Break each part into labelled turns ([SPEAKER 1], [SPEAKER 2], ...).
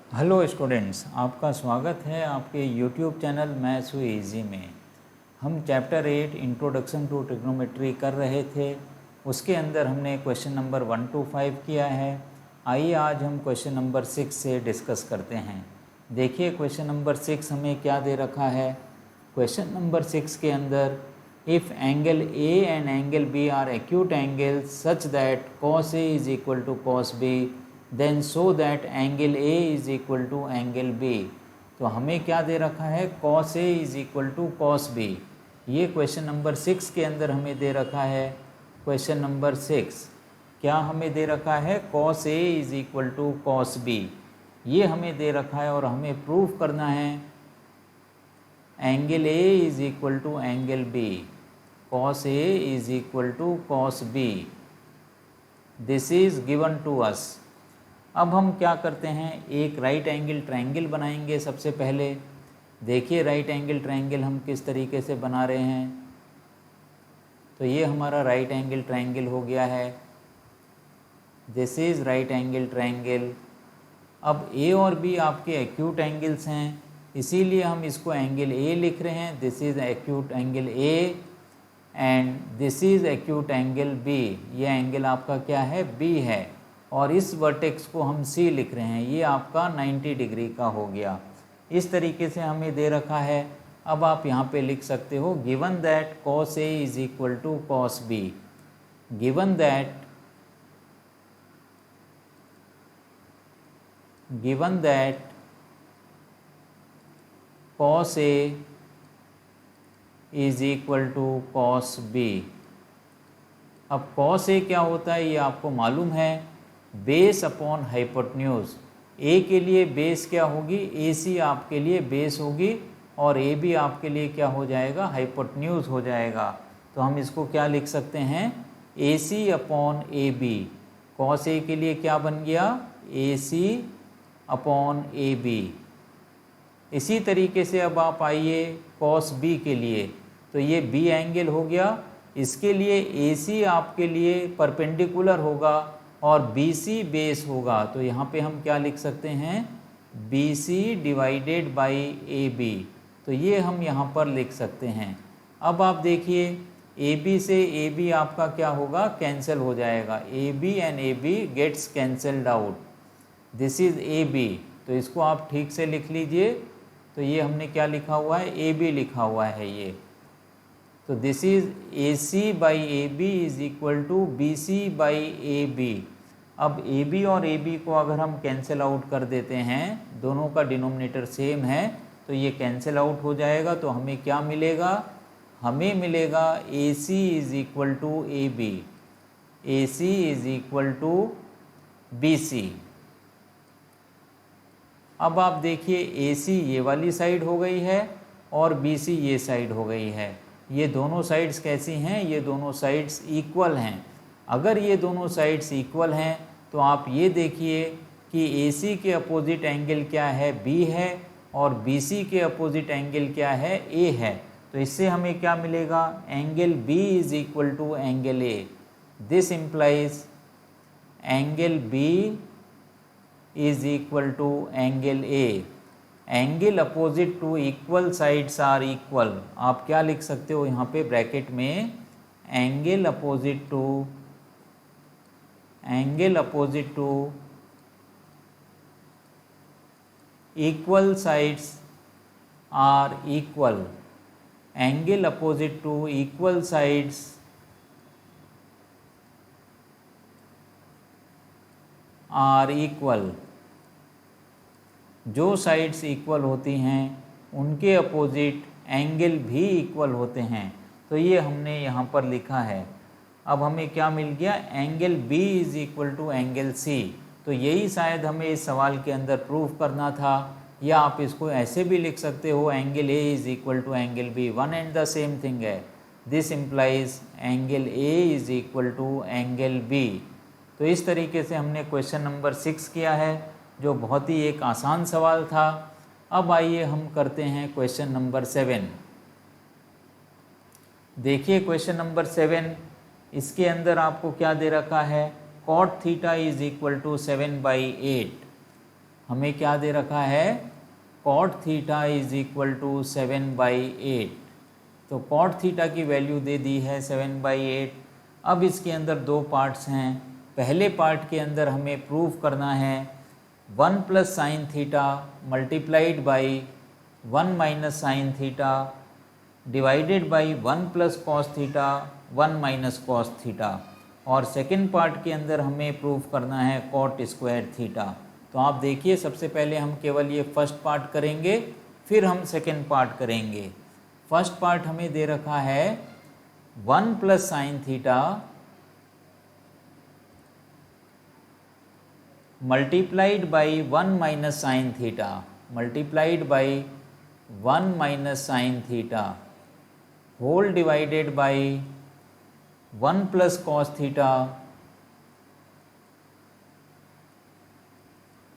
[SPEAKER 1] Hello students, आपका स्वागत है आपके यूट्यूब चैनल मैथ्स हुई इजी में। हम चैप्टर 8 इंट्रोडक्शन टू ट्रिग्नोमेट्री कर रहे थे। उसके अंदर हमने क्वेश्चन नंबर 1 to 5 किया है। आइए आज हम क्वेश्चन नंबर 6 से डिस्कस करते हैं। देखिए क्वेश्चन नंबर 6 हमें क्या दे रखा है। क्वेश्चन नंबर 6 के अंदर if angle A and angle B are acute angles such that cos A is equal to cos B then so that angle A is equal to angle B. तो हमें क्या दे रखा है, cos A is equal to cos B। ये question number 6 के अंदर हमें दे रखा है। क्वेश्चन नंबर 6 क्या हमें दे रखा है, cos A is equal to cos B। ये हमें दे रखा है और हमें प्रूव करना है angle A is equal to angle B, cos A is equal to cos B। This is given to us. अब हम क्या करते हैं, एक राइट एंगल ट्रायंगल बनाएंगे। सबसे पहले देखिए राइट एंगल ट्रायंगल हम किस तरीके से बना रहे हैं। तो ये हमारा राइट एंगल ट्रायंगल हो गया है। This is right angle triangle. अब ए और बी आपके एक्यूट एंगल्स हैं, इसीलिए हम इसको एंगल ए लिख रहे हैं। This is acute angle A and this is acute angle B. ये एंगल आपका क्या है, बी है। और इस वर्टेक्स को हम सी लिख रहे हैं, ये आपका 90 डिग्री का हो गया। इस तरीके से हमें दे रखा है। अब आप यहाँ पे लिख सकते हो given that cos A is equal to cos B। Given that cos A is equal to cos B। अब cos A क्या होता है ये आपको मालूम है, बेस अपॉन हाइपोटेन्यूज। ए के लिए बेस क्या होगी, AC आपके लिए बेस होगी और AB आपके लिए क्या हो जाएगा, हाइपोटेन्यूज हो जाएगा। तो हम इसको क्या लिख सकते हैं, AC upon AB। cos A के लिए क्या बन गया, AC अपॉन AB। इसी तरीके से अब आप आइए cos B के लिए। तो ये B एंगल हो गया, इसके लिए AC आपके लिए परपेंडिकुलर होगा और BC बेस होगा। तो यहाँ पे हम क्या लिख सकते हैं, BC डिवाइडेड बाई AB। तो ये हम यहाँ पर लिख सकते हैं। अब आप देखिए AB से AB आपका क्या होगा, कैंसिल हो जाएगा। AB and AB gets cancelled out. This is AB। तो इसको आप ठीक से लिख लीजिए। तो ये हमने क्या लिखा हुआ है, AB लिखा हुआ है ये। तो this is AC by AB is equal to BC by AB। अब AB और AB को अगर हम कैंसिल आउट कर देते हैं, दोनों का डिनोमिनेटर सेम है, तो ये कैंसिल आउट हो जाएगा। तो हमें क्या मिलेगा, हमें मिलेगा AC is equal to AB, AC is equal to BC। अब आप देखिए AC ये वाली साइड हो गई है और BC ये साइड हो गई है। ये दोनों साइड्स कैसी हैं, ये दोनों साइड्स इक्वल हैं। अगर ये दोनों साइड्स इक्वल हैं तो आप ये देखिए कि AC के अपोजिट एंगल क्या है, B है, और BC के अपोजिट एंगल क्या है, A है। तो इससे हमें क्या मिलेगा, angle B is equal to angle A। This implies angle B is equal to angle A। Angle opposite to equal sides are equal. आप क्या लिख सकते हो यहाँ पे ब्रैकेट में, angle opposite to equal sides are equal. Angle opposite to equal sides are equal. जो sides equal होती हैं उनके अपोजिट एंगल भी इक्वल होते हैं। तो ये हमने यहाँ पर लिखा है। अब हमें क्या मिल गया, angle B is equal to angle C। तो यही शायद हमें इस सवाल के अंदर प्रूफ करना था, या आप इसको ऐसे भी लिख सकते हो, angle A is equal to angle B, one and the same thing है। This implies angle A is equal to angle B। तो इस तरीके से हमने क्वेश्चन नंबर 6 किया है, जो बहुत ही एक आसान सवाल था। अब आइए हम करते हैं क्वेश्चन नंबर 7। देखिए क्वेश्चन नंबर 7, इसके अंदर आपको क्या दे रखा है, cot theta is equal to 7/8। हमें क्या दे रखा है, cot theta is equal to 7/8। तो कॉट थीटा की वैल्यू दे दी है 7/8। अब इसके अंदर दो पार्ट्स हैं। पहले पार्ट के अंदर हमें प्रूव करना है 1 plus sine theta multiplied by 1 minus sine theta divided by 1 plus cos theta 1 minus cos theta. और सेकेंड पार्ट के अंदर हमें प्रूव करना है कॉट स्क्वायर थीटा। तो आप देखिए, सबसे पहले हम केवल ये फर्स्ट पार्ट करेंगे, फिर हम सेकेंड पार्ट करेंगे। फर्स्ट पार्ट हमें दे रखा है 1 plus sine theta multiplied by 1 minus sine theta multiplied by 1 minus sine theta whole divided by 1 plus cos theta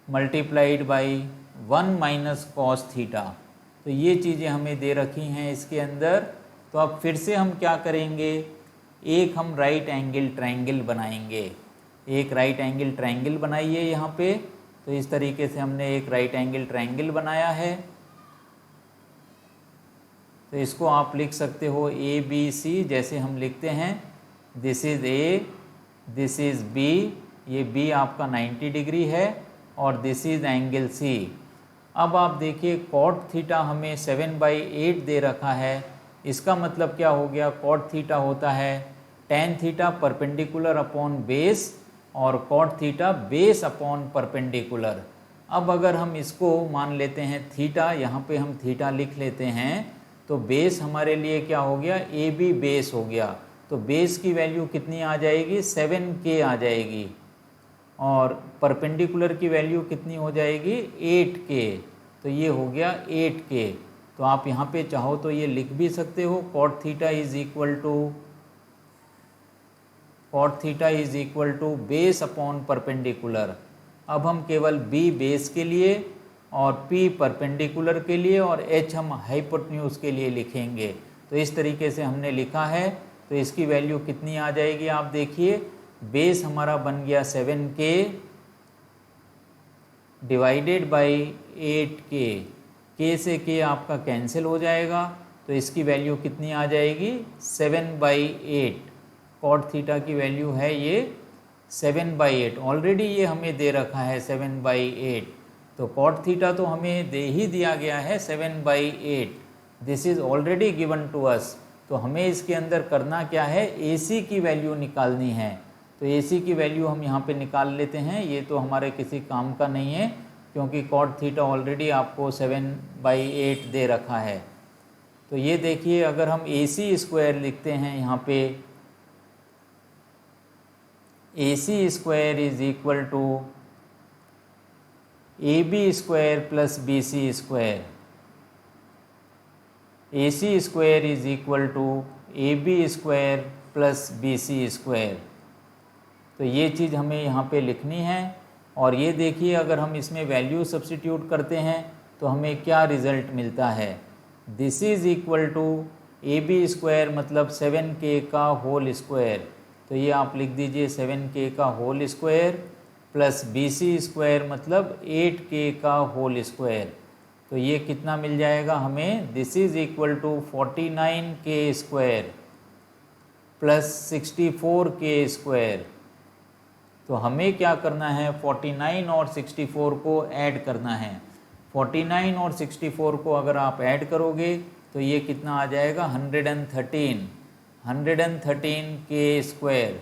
[SPEAKER 1] multiplied by 1 minus cos theta. तो ये चीज़ें हमें दे रखी हैं इसके अंदर। तो अब फिर से हम क्या करेंगे, एक हम राइट एंगल ट्रायंगल बनाएंगे। एक राइट एंगल ट्रायंगल बनाइए यहाँ पे। तो इस तरीके से हमने एक राइट एंगल ट्रायंगल बनाया है। तो इसको आप लिख सकते हो ABC, जैसे हम लिखते हैं this is A, this is B। ये B आपका 90 डिग्री है और दिस इज़ एंगल C। अब आप देखिए कॉट थीटा हमें 7/8 दे रखा है। इसका मतलब क्या हो गया, कॉट थीटा होता है tan theta perpendicular upon base और cot theta base upon perpendicular. अब अगर हम इसको मान लेते हैं थीटा, यहाँ पे हम थीटा लिख लेते हैं, तो बेस हमारे लिए क्या हो गया, AB बेस हो गया। तो बेस की वैल्यू कितनी आ जाएगी, 7K आ जाएगी। और परपेंडिकुलर की वैल्यू कितनी हो जाएगी, 8K। तो ये हो गया 8K। तो आप यहाँ पे चाहो तो ये लिख भी सकते हो cot theta is equal to base upon perpendicular. अब हम केवल B बेस के लिए और P परपेंडिकुलर के लिए और H हम हाइपोटेन्यूज के लिए लिखेंगे। तो इस तरीके से हमने लिखा है। तो इसकी वैल्यू कितनी आ जाएगी, आप देखिए, बेस हमारा बन गया 7K divided by 8K। K से K आपका कैंसिल हो जाएगा। तो इसकी वैल्यू कितनी आ जाएगी, 7/8। कॉट थीटा की वैल्यू है ये 7/8। ऑलरेडी ये हमें दे रखा है 7/8। तो कॉट थीटा तो हमें दे ही दिया गया है 7/8। This is already given to us. तो हमें इसके अंदर करना क्या है, AC की वैल्यू निकालनी है। तो AC की वैल्यू हम यहाँ पे निकाल लेते हैं। ये तो हमारे किसी काम का नहीं है, क्योंकि कॉट थीटा ऑलरेडी आपको 7/8 दे रखा है। तो ये देखिए, अगर हम AC स्क्वायर लिखते हैं यहाँ पे, AC square is equal to AB square plus BC square. AC square is equal to AB square plus BC square. तो ये चीज़ हमें यहाँ पे लिखनी है। और ये देखिए, अगर हम इसमें वैल्यू सब्स्टिट्यूट करते हैं तो हमें क्या रिज़ल्ट मिलता है, this is equal to AB square मतलब 7K का होल स्क्वायर। तो ये आप लिख दीजिए 7K का whole square plus BC square मतलब 8K का होल स्क्वायर। तो ये कितना मिल जाएगा हमें, this is equal to 49K square plus 64K square. तो हमें क्या करना है, 49 और 64 को ऐड करना है। 49 और 64 को अगर आप ऐड करोगे तो ये कितना आ जाएगा, 113K स्क्वायर।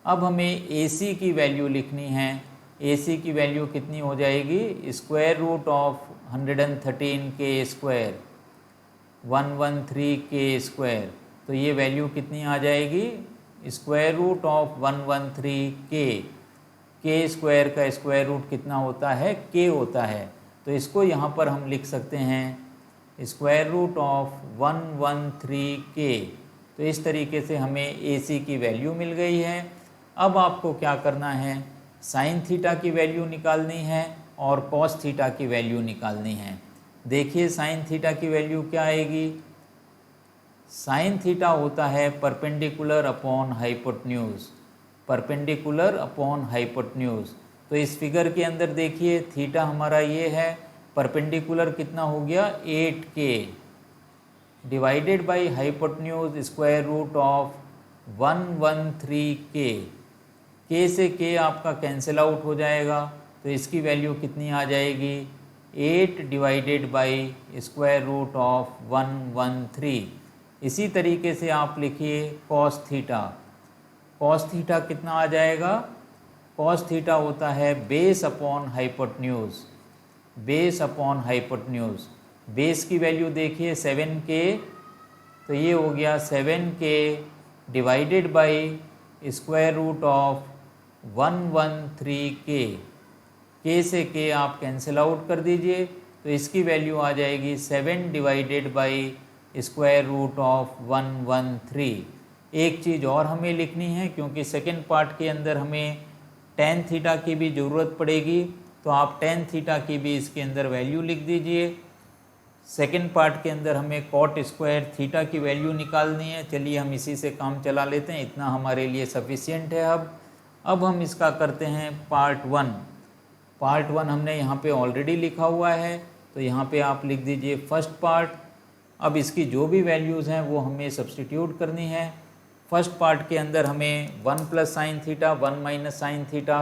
[SPEAKER 1] अब हमें AC की वैल्यू लिखनी है। AC की वैल्यू कितनी हो जाएगी, square root of 113K square 113K square. तो ये वैल्यू कितनी आ जाएगी, square root of 113K। K square का स्क्वायर रूट कितना होता है, K होता है। तो इसको यहाँ पर हम लिख सकते हैं स्क्वायर रूट ऑफ 113K। तो इस तरीके से हमें AC की वैल्यू मिल गई है। अब आपको क्या करना है, साइन थीटा की वैल्यू निकालनी है और कॉस थीटा की वैल्यू निकालनी है। देखिए साइन थीटा की वैल्यू क्या आएगी, साइन थीटा होता है perpendicular upon hypotenuse, perpendicular upon hypotenuse. तो इस फिगर के अंदर देखिए थीटा हमारा ये है, परपेंडिकुलर कितना हो गया 8k divided by hypotenuse square root of 113k। k से k आपका कैंसिल आउट हो जाएगा, तो इसकी वैल्यू कितनी आ जाएगी 8 divided by square root of 113। इसी तरीके से आप लिखिए कॉस थीटा। कॉस थीटा कितना आ जाएगा, कॉस थीटा होता है base upon hypotenuse, base upon hypotenuse. Base की वैल्यू देखिए 7k, तो ये हो गया 7k divided by square root of 113k। k से k आप कैंसिल आउट कर दीजिए, तो इसकी वैल्यू आ जाएगी 7 divided by square root of 113। एक चीज़ और हमें लिखनी है, क्योंकि सेकेंड पार्ट के अंदर हमें टेन थीटा की भी ज़रूरत पड़ेगी, तो आप टेन थीटा की भी इसके अंदर वैल्यू लिख दीजिए। सेकेंड पार्ट के अंदर हमें कॉट स्क्वायर थीटा की वैल्यू निकालनी है। चलिए हम इसी से काम चला लेते हैं, इतना हमारे लिए सफिशियंट है। अब हम इसका करते हैं पार्ट वन। पार्ट वन हमने यहाँ पे ऑलरेडी लिखा हुआ है, तो यहाँ पे आप लिख दीजिए फर्स्ट पार्ट। अब इसकी जो भी वैल्यूज़ हैं वो हमें सब्सटीट्यूट करनी है। फर्स्ट पार्ट के अंदर हमें 1 plus sine theta 1 minus sine theta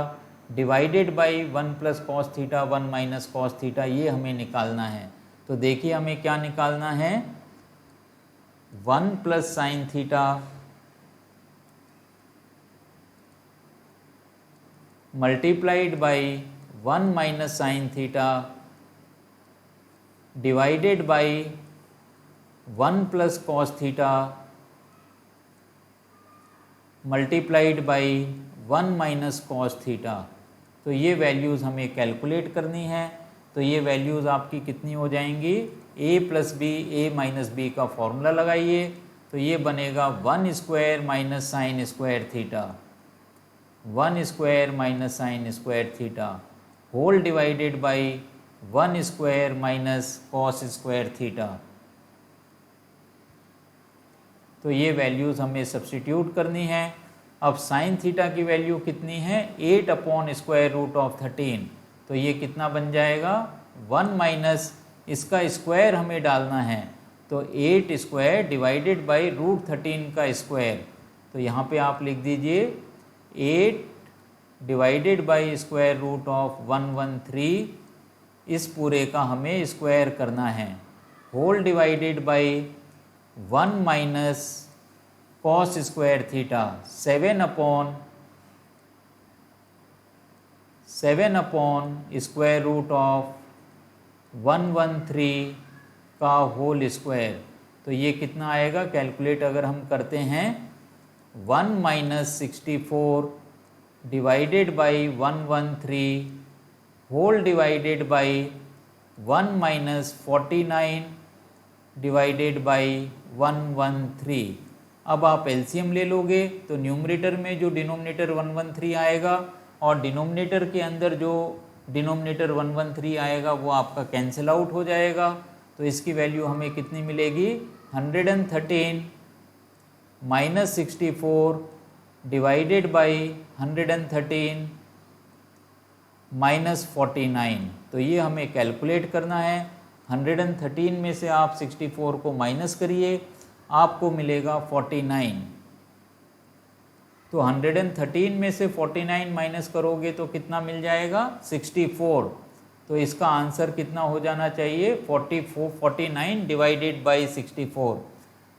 [SPEAKER 1] divided by 1 plus cos theta 1 minus cos theta, ये हमें निकालना है। तो देखिए हमें क्या निकालना है, 1 plus sine theta multiplied by 1 minus sine theta divided by 1 plus cos theta multiplied by 1 minus cos theta. तो ये वैल्यूज़ हमें कैलकुलेट करनी है। तो ये वैल्यूज़ आपकी कितनी हो जाएंगी, a plus B A minus B का फॉर्मूला लगाइए, तो ये बनेगा 1 square minus sine square theta, 1 square minus sine square theta whole divided by 1 square minus cos square theta. तो ये वैल्यूज़ हमें सब्सटीट्यूट करनी है। अब साइन थीटा की वैल्यू कितनी है, 8 अपॉन स्क्वायर रूट ऑफ 13, तो ये कितना बन जाएगा 1 माइनस इसका स्क्वायर हमें डालना है, तो 8 स्क्वायर डिवाइडेड बाई रूट 13 का स्क्वायर। तो यहाँ पे आप लिख दीजिए 8 divided by square root of 113, इस पूरे का हमें स्क्वायर करना है, whole divided by 1 minus cos square theta 7 upon square root of 113 का होल स्क्वायर। तो ये कितना आएगा, कैलकुलेट अगर हम करते हैं 1 minus 64 divided by 113 whole divided by 1 minus 49 divided by 113। अब आप एलसीएम ले लोगे, तो न्यूमरेटर में जो डिनोमिनेटर 113 आएगा और डिनोमिनेटर के अंदर जो डिनोमिनेटर 113 आएगा वो आपका कैंसिल आउट हो जाएगा। तो इसकी वैल्यू हमें कितनी मिलेगी, 113 माइनस 64 डिवाइडेड बाई 113 माइनस 49। तो ये हमें कैलकुलेट करना है। 113 में से आप 64 को माइनस करिए, आपको मिलेगा 49। तो 113 में से 49 माइनस करोगे तो कितना मिल जाएगा, 64। तो इसका आंसर कितना हो जाना चाहिए, 49 डिवाइडेड बाई 64।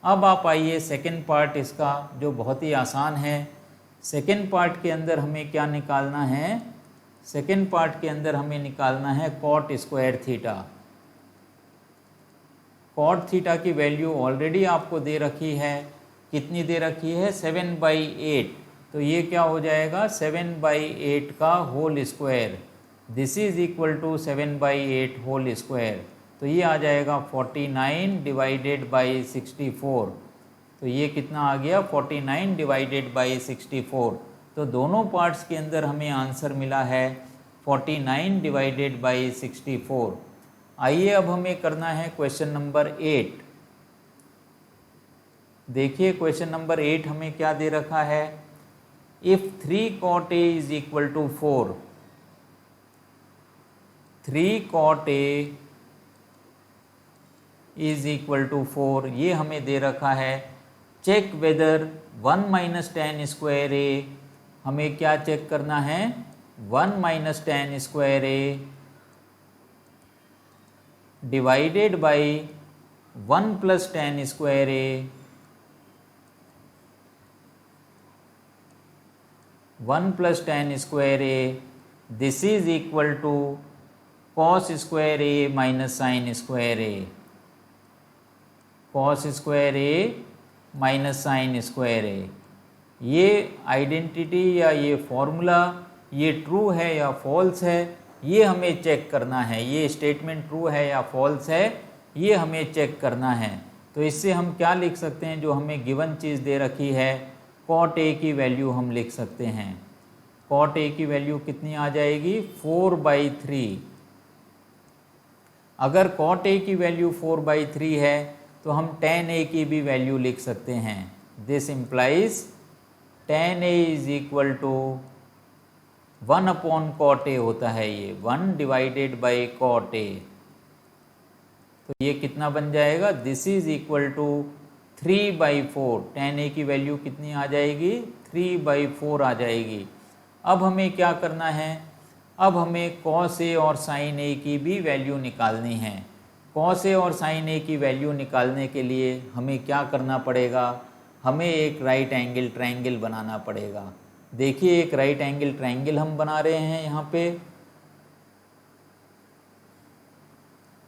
[SPEAKER 1] अब आप आइए सेकेंड पार्ट इसका, जो बहुत ही आसान है। सेकेंड पार्ट के अंदर हमें क्या निकालना है, सेकेंड पार्ट के अंदर हमें निकालना है cot square theta. Cot theta की वैल्यू ऑलरेडी आपको दे रखी है, कितनी दे रखी है, 7/8। तो ये क्या हो जाएगा, 7/8 का whole square, this is equal to 7/8 whole square. तो ये आ जाएगा 49 डिवाइडेड बाई 64। तो ये कितना आ गया, 49 डिवाइडेड बाई 64। तो दोनों पार्ट्स के अंदर हमें आंसर मिला है 49 डिवाइडेड बाई 64। आइए अब हमें करना है क्वेश्चन नंबर 8। देखिए क्वेश्चन नंबर 8 हमें क्या दे रखा है, if 3 cot A is equal to 4, 3 cot A is equal to 4, ये हमें दे रखा है। Check whether 1 minus tan square A, हमें क्या चेक करना है, 1 minus tan square A divided by 1 plus tan square A, 1 plus tan square A, this is equal to cos square A minus sine square A, cos square A minus sine square ए। ये identity या ये formula ये true है या false है, ये हमें check करना है। ये स्टेटमेंट ट्रू है या फॉल्स है, ये हमें चेक करना है। तो इससे हम क्या लिख सकते हैं, जो हमें गिवन चीज़ दे रखी है, कॉट ए की वैल्यू हम लिख सकते हैं। कॉट ए की वैल्यू कितनी आ जाएगी, 4/3। अगर कॉट ए की वैल्यू 4/3 है तो हम tan a की भी वैल्यू लिख सकते हैं। This implies tan a is equal to 1/cot a होता है, ये 1 डिवाइडेड बाई cot a। तो ये कितना बन जाएगा, this is equal to 3/4। tan a की वैल्यू कितनी आ जाएगी, 3/4 आ जाएगी। अब हमें क्या करना है, अब हमें cos a और sin a की भी वैल्यू निकालनी है। cos a और sin a की वैल्यू निकालने के लिए हमें क्या करना पड़ेगा, हमें एक राइट एंगल ट्रायंगल बनाना पड़ेगा। देखिए एक राइट एंगल ट्रायंगल हम बना रहे हैं यहाँ पे।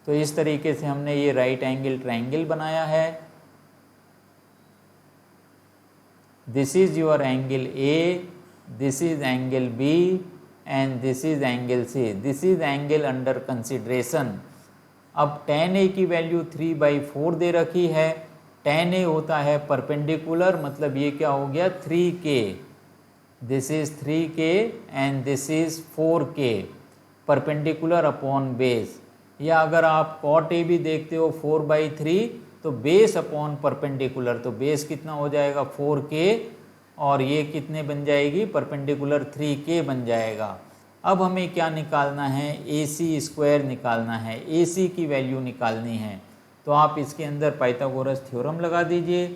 [SPEAKER 1] तो इस तरीके से हमने ये राइट एंगल ट्रायंगल बनाया है। This is your angle A, this is angle B and this is angle C. This is angle under consideration. अब tan a की वैल्यू 3/4 दे रखी है। tan a होता है परपेंडिकुलर, मतलब ये क्या हो गया, 3k। This is 3k and this is 4k, perpendicular upon base. या अगर आप cot a भी देखते हो 4/3, तो बेस अपॉन परपेंडिकुलर, तो बेस कितना हो जाएगा 4k और ये कितने बन जाएगी, परपेंडिकुलर 3k बन जाएगा। अब हमें क्या निकालना है, AC² निकालना है, AC की वैल्यू निकालनी है। तो आप इसके अंदर पाइथागोरस थ्योरम लगा दीजिए।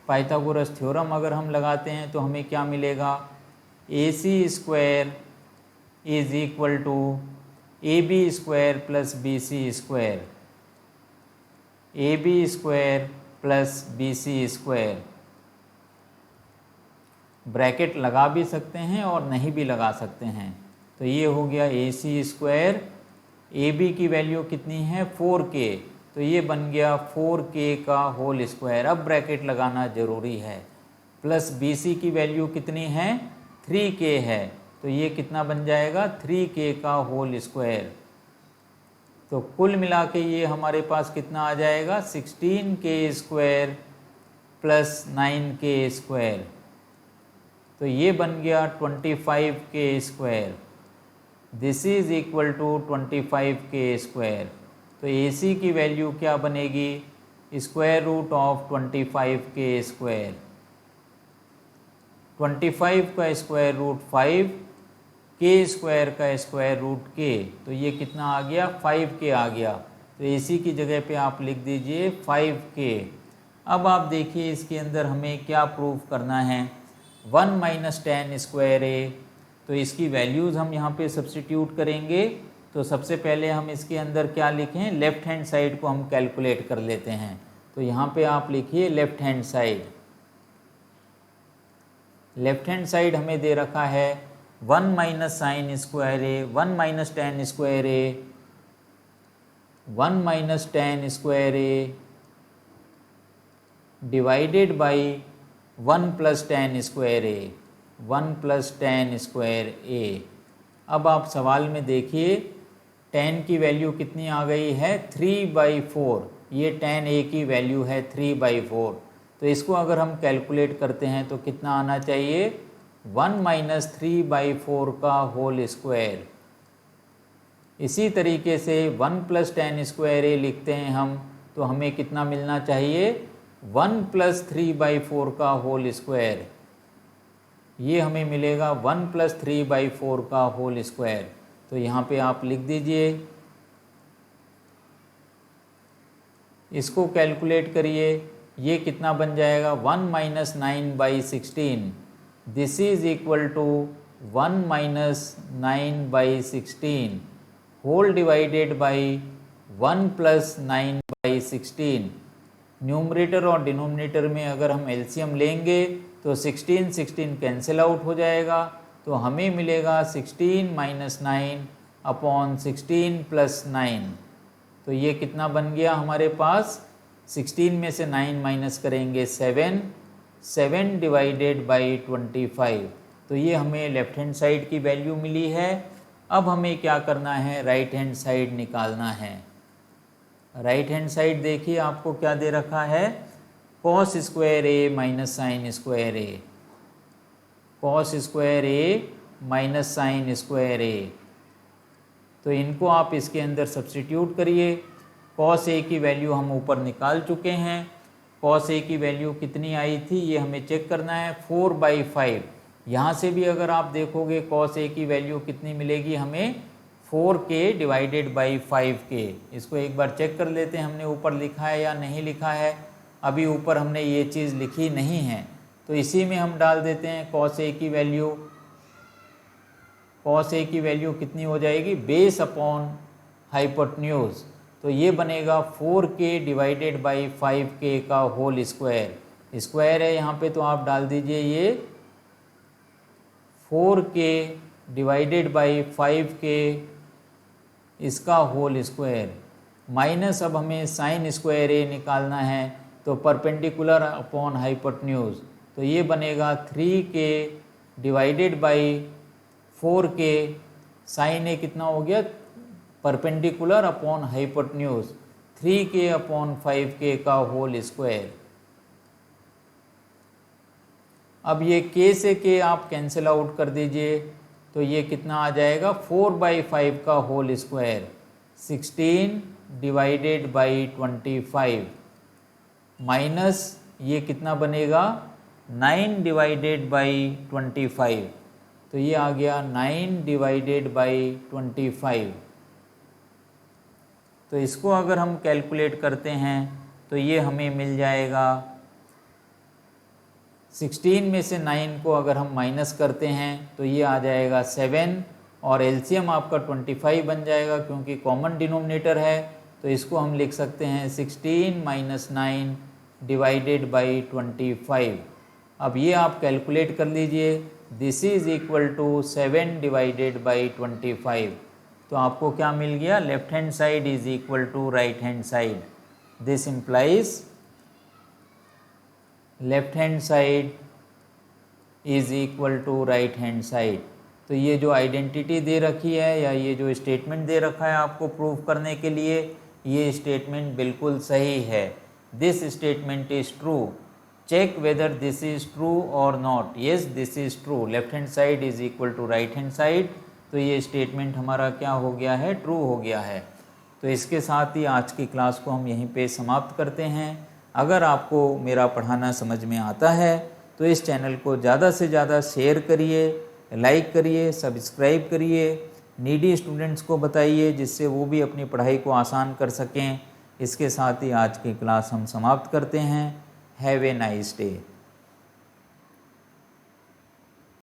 [SPEAKER 1] पाइथागोरस थ्योरम अगर हम लगाते हैं तो हमें क्या मिलेगा, AC² is equal to AB² plus BC², AB² plus BC²। Bracket लगा भी सकते हैं और नहीं भी लगा सकते हैं। तो ये हो गया AC², AB की वैल्यू कितनी है 4k, तो ये बन गया 4k का होल स्क्वायर। अब ब्रैकेट लगाना ज़रूरी है। प्लस BC की वैल्यू कितनी है 3k है, तो ये कितना बन जाएगा 3k का होल स्क्वायर। तो कुल मिला के ये हमारे पास कितना आ जाएगा, 16k² प्लस 9k²। तो ये बन गया 25k²। This is equal to 25k²। तो AC की वैल्यू क्या बनेगी, स्क्वायर रूट ऑफ 25k²। 25 का स्क्वायर रूट 5, k² का स्क्वायर रूट k, तो ये कितना आ गया 5k आ गया। तो AC की जगह पे आप लिख दीजिए 5k। अब आप देखिए इसके अंदर हमें क्या प्रूफ करना है, 1 माइनस टेन स्क्वायर ए। तो इसकी वैल्यूज़ हम यहाँ पे सब्स्टिट्यूट करेंगे। तो सबसे पहले हम इसके अंदर क्या लिखें, लेफ़्ट हैंड साइड को हम कैलकुलेट कर लेते हैं। तो यहाँ पे आप लिखिए left hand side. Left hand side हमें दे रखा है 1 minus sine square A, 1 minus tan square A, 1 minus tan square A divided by 1 plus tan square A, 1 plus tan square A. अब आप सवाल में देखिए tan की वैल्यू कितनी आ गई है 3/4। ये tan a की वैल्यू है 3/4। तो इसको अगर हम कैलकुलेट करते हैं तो कितना आना चाहिए, 1 माइनस 3/4 का होल स्क्वायर। इसी तरीके से 1 प्लस टेन स्क्वायर ए लिखते हैं हम, तो हमें कितना मिलना चाहिए, 1 प्लस 3/4 का होल स्क्वायर। ये हमें मिलेगा 1 प्लस 3/4 का होल स्क्वायर। तो यहाँ पे आप लिख दीजिए इसको कैलकुलेट करिए, ये कितना बन जाएगा 1 minus 9/16, this is equal to 1 minus 9/16 whole divided by 1 plus 9/16। Numerator और डिनोमिनेटर में अगर हम एलसीएम लेंगे तो 16 कैंसिल आउट हो जाएगा, तो हमें मिलेगा 16 माइनस 9 अपॉन 16 प्लस 9। तो ये कितना बन गया हमारे पास, 16 में से 9 माइनस करेंगे 7 डिवाइडेड बाई 25। तो ये हमें लेफ्ट हैंड साइड की वैल्यू मिली है। अब हमें क्या करना है, राइट हैंड साइड निकालना है। राइट हैंड साइड देखिए आपको क्या दे रखा है, cos square A minus sine square A, cos square A minus sine square ए। तो इनको आप इसके अंदर सब्स्टिट्यूट करिए। कॉस ए की वैल्यू हम ऊपर निकाल चुके हैं। कॉस ए की वैल्यू कितनी आई थी ये हमें चेक करना है, 4/5। यहाँ से भी अगर आप देखोगे कॉस ए की वैल्यू कितनी मिलेगी हमें, 4k डिवाइडेड बाई 5k। इसको एक बार चेक कर लेते हैं हमने ऊपर लिखा है या नहीं लिखा है। अभी ऊपर हमने ये चीज़ लिखी नहीं है, तो इसी में हम डाल देते हैं कॉस ए की वैल्यू। कॉस ए की वैल्यू कितनी हो जाएगी, बेस अपॉन हाइपोटेन्यूज। तो ये बनेगा 4k डिवाइडेड बाई 5k का होल स्क्वायर। स्क्वायर है यहाँ पे तो आप डाल दीजिए ये 4k डिवाइडेड बाई 5k इसका होल स्क्वायर, माइनस अब हमें साइन स्क्वायर ए निकालना है, तो परपेंडिकुलर अपॉन हाइपोटेन्यूज। तो ये बनेगा 3k divided by 4k, sign ए कितना हो गया, perpendicular upon hypotenuse 3k upon 5k का होल स्क्वायर। अब ये k से k आप कैंसिल आउट कर दीजिए, तो ये कितना आ जाएगा 4/5 का whole square, 16 divided by 25, minus ये कितना बनेगा 9 डिवाइडेड बाई 25। तो ये आ गया 9 डिवाइडेड बाई 25। तो इसको अगर हम कैलकुलेट करते हैं तो ये हमें मिल जाएगा, 16 में से 9 को अगर हम माइनस करते हैं तो ये आ जाएगा 7, और एलसीएम आपका 25 बन जाएगा क्योंकि कॉमन डिनोमिनेटर है। तो इसको हम लिख सकते हैं 16 माइनस 9 डिवाइडेड बाई 25। अब ये आप कैलकुलेट कर लीजिए, this is equal to 7 divided by 25। तो आपको क्या मिल गया, left hand side is equal to right hand side. This implies left hand side is equal to right hand side. तो ये जो आइडेंटिटी दे रखी है या ये जो स्टेटमेंट दे रखा है आपको प्रूव करने के लिए, ये स्टेटमेंट बिल्कुल सही है। This statement is true, check whether this is true और not. Yes this is true, left hand side is equal to right hand side. तो ये स्टेटमेंट हमारा क्या हो गया है, ट्रू हो गया है। तो इसके साथ ही आज की क्लास को हम यहीं पे समाप्त करते हैं। अगर आपको मेरा पढ़ाना समझ में आता है तो इस चैनल को ज़्यादा से ज़्यादा शेयर करिए, लाइक करिए, सब्सक्राइब करिए, नीडी स्टूडेंट्स को बताइए जिससे वो भी अपनी पढ़ाई को आसान कर सकें। इसके साथ ही आज की क्लास हम समाप्त करते हैं। Have a nice day.